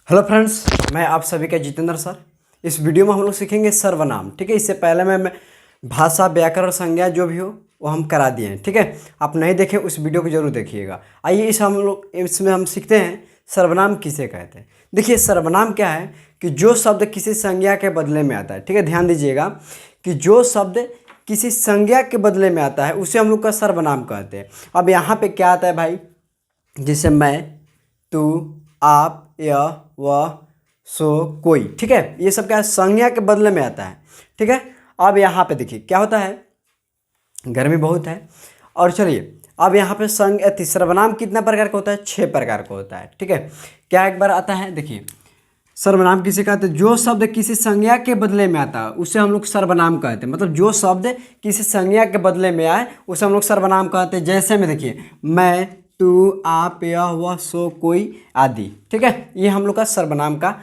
Hello friends, मैं आप सभी का जितेंद्र सर। इस वीडियो में हम लोग सीखेंगे सर्वनाम। ठीक है, इससे पहले मैं भाषा व्याकरण संज्ञा जो भी हो वो हम करा दिए हैं। ठीक है, आप नहीं देखें उस वीडियो को जरूर देखिएगा। आइए इसमें हम सीखते हैं सर्वनाम किसे कहते हैं। देखिए, सर्वनाम क्या है कि जो शब्द किसी संज्ञा के बदले में आता है। ठीक है, ध्यान दीजिएगा कि जो शब्द किसी संज्ञा के बदले में आता है उसे हम लोग का सर्वनाम कहते हैं। अब यहाँ पे क्या आता है भाई, जैसे मैं, तू, आप, यह, वह, सो, कोई। ठीक है, ये सब क्या है, संज्ञा के बदले में आता है। ठीक है, अब यहाँ पे देखिए क्या होता है, गर्मी बहुत है। और चलिए अब यहाँ पे सर्वनाम कितना प्रकार का होता है, 6 प्रकार का होता है। ठीक है, क्या एक बार आता है, देखिए सर्वनाम किसे कहते हैं, जो शब्द किसी संज्ञा के बदले में आता है उसे हम लोग सर्वनाम कहते हैं। मतलब जो शब्द किसी संज्ञा के बदले में आए उसे हम लोग सर्वनाम कहते हैं। जैसे में देखिए, मैं, तू, आप, यह, वह, सो, कोई आदि। ठीक है, ये हम लोग का सर्वनाम का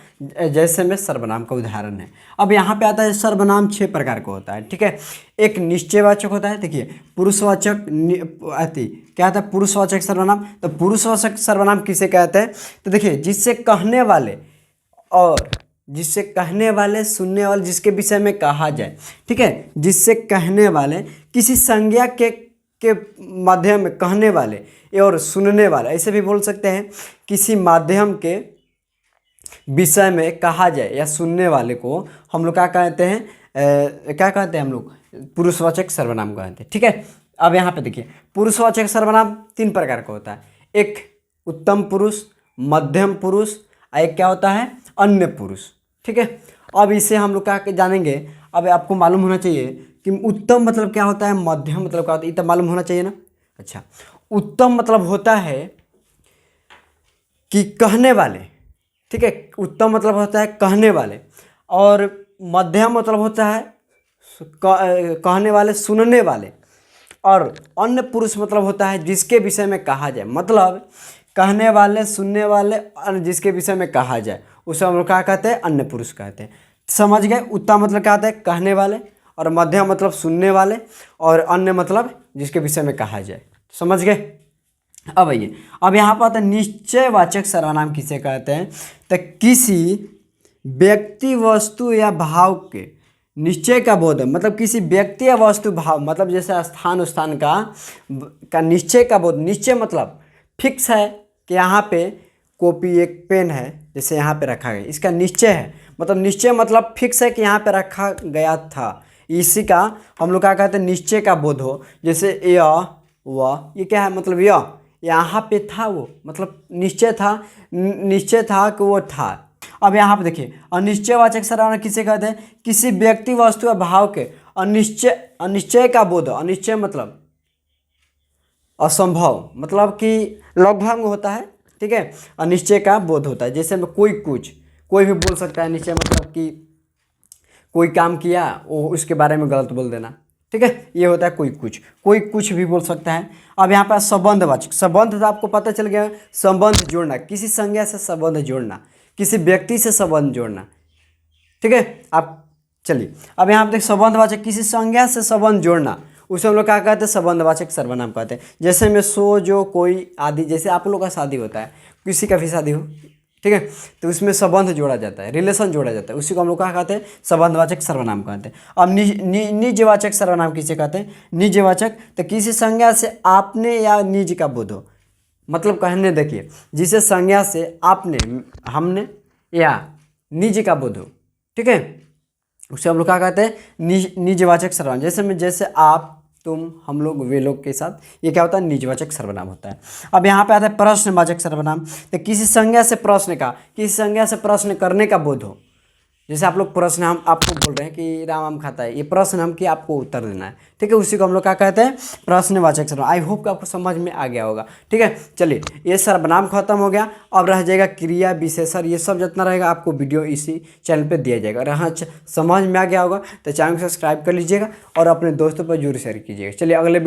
जैसे में सर्वनाम का उदाहरण है। अब यहाँ पे आता है सर्वनाम 6 प्रकार का होता है। ठीक है, एक निश्चयवाचक होता है। देखिए पुरुषवाचक क्या आता है, पुरुषवाचक सर्वनाम। तो पुरुषवाचक सर्वनाम किसे कहते हैं, तो देखिए जिससे कहने वाले और जिससे कहने वाले, सुनने वाले, जिसके विषय में कहा जाए। ठीक है, जिससे कहने वाले किसी संज्ञा के माध्यम में कहने वाले और सुनने वाले, ऐसे भी बोल सकते हैं। किसी माध्यम के विषय में कहा जाए या सुनने वाले को हम लोग क्या कहते हैं, क्या कहते हैं हम लोग, पुरुषवाचक सर्वनाम कहते हैं। ठीक है, अब यहाँ पे देखिए पुरुषवाचक सर्वनाम 3 प्रकार का होता है। एक उत्तम पुरुष, मध्यम पुरुष, एक क्या होता है, अन्य पुरुष। ठीक है, अब इसे हम लोग क्या जानेंगे। अब आपको मालूम होना चाहिए कि उत्तम मतलब क्या होता है, मध्यम मतलब क्या होता है, ये तो मालूम होना चाहिए ना। अच्छा, उत्तम मतलब होता है कि कहने वाले। ठीक है, उत्तम मतलब होता है कहने वाले, और मध्यम मतलब होता है कहने वाले, सुनने वाले, और अन्य पुरुष मतलब होता है जिसके विषय में कहा जाए। मतलब कहने वाले, सुनने वाले, जिसके विषय में कहा जाए उसे हम लोग क्या कहते हैं, अन्य पुरुष कहते हैं। समझ गए, उत्तम मतलब क्या आता है, कहने वाले, और मध्यम मतलब सुनने वाले, और अन्य मतलब जिसके विषय में कहा जाए। समझ गए। अब आइए, अब यहाँ पर आता है निश्चयवाचक सर्वनाम किसे कहते हैं, तो किसी व्यक्ति, वस्तु या भाव के निश्चय का बोध है। मतलब किसी व्यक्ति या वस्तु, भाव मतलब जैसे स्थान का निश्चय का बोध। निश्चय मतलब फिक्स है कि यहाँ पे कॉपी, एक पेन है, जैसे यहाँ पे रखा गया, इसका निश्चय है। मतलब निश्चय मतलब फिक्स है कि यहाँ पे रखा गया था, इसी का हम लोग क्या कहते हैं, निश्चय का बोध हो। जैसे यह, वह, ये क्या है, मतलब यह यहाँ पे था, वो मतलब निश्चय था, निश्चय था कि वो था। अब यहाँ पे देखिए अनिश्चयवाचक सर्वनाम किसे कहते हैं, किसी व्यक्ति, वस्तु या भाव के अनिश्चय का बोध। अनिश्चय मतलब असंभव, मतलब कि लगभग होता है। ठीक है, अनिश्चय का बोध होता है। जैसे में कोई भी बोल सकता है। निश्चय मतलब कि कोई काम किया वो उसके बारे में गलत बोल देना। ठीक है, ये होता है कोई कुछ भी बोल सकता है। अब यहाँ पर संबंधवाचक, संबंध तो आपको पता चल गया, संबंध जोड़ना, किसी संज्ञा से संबंध जोड़ना, किसी व्यक्ति से संबंध जोड़ना। ठीक है, आप चलिए अब यहाँ पर देख, संबंधवाचक किसी संज्ञा से संबंध जोड़ना, उसे हम लोग क्या कहते हैं, संबंधवाचक सर्वनाम कहते हैं। जैसे में सो, जो, कोई आदि। जैसे आप लोग का शादी होता है, किसी का भी शादी हो, ठीक है, तो उसमें संबंध जोड़ा जाता है, रिलेशन जोड़ा जाता है, उसी को हम लोग क्या कहते हैं, संबंधवाचक सर्वनाम कहते हैं। अब निजवाचक सर्वनाम किसे कहते हैं, निजवाचक तो किसी संज्ञा से आपने या निज का बोध हो। मतलब कहने देखिए, जिसे संज्ञा से आपने, हमने या निज का बोध हो। ठीक है, उसे हम लोग क्या कहते हैं, निजवाचक सर्वनाम। जैसे आप, तुम, हम लोग, वे लोग के साथ ये क्या होता है, निजवाचक सर्वनाम होता है। अब यहाँ पे आता है प्रश्नवाचक सर्वनाम। तो किसी संज्ञा से प्रश्न करने का बोध हो। जैसे आप लोग प्रश्न, हम आपको बोल रहे हैं कि राम आम खाता है, ये प्रश्न हम कि आपको उत्तर देना है। ठीक है, उसी को हम लोग क्या कहते हैं, प्रश्नवाचक सर्वनाम। आई होप कि आपको समझ में आ गया होगा। ठीक है, चलिए ये सर्वनाम खत्म हो गया। अब रह जाएगा क्रिया, विशेषण, ये सब जितना रहेगा आपको वीडियो इसी चैनल पे दिया जाएगा। और हाँ, समझ में आ गया होगा तो चैनल को सब्सक्राइब कर लीजिएगा और अपने दोस्तों पर जरूर शेयर कीजिएगा। चलिए अगले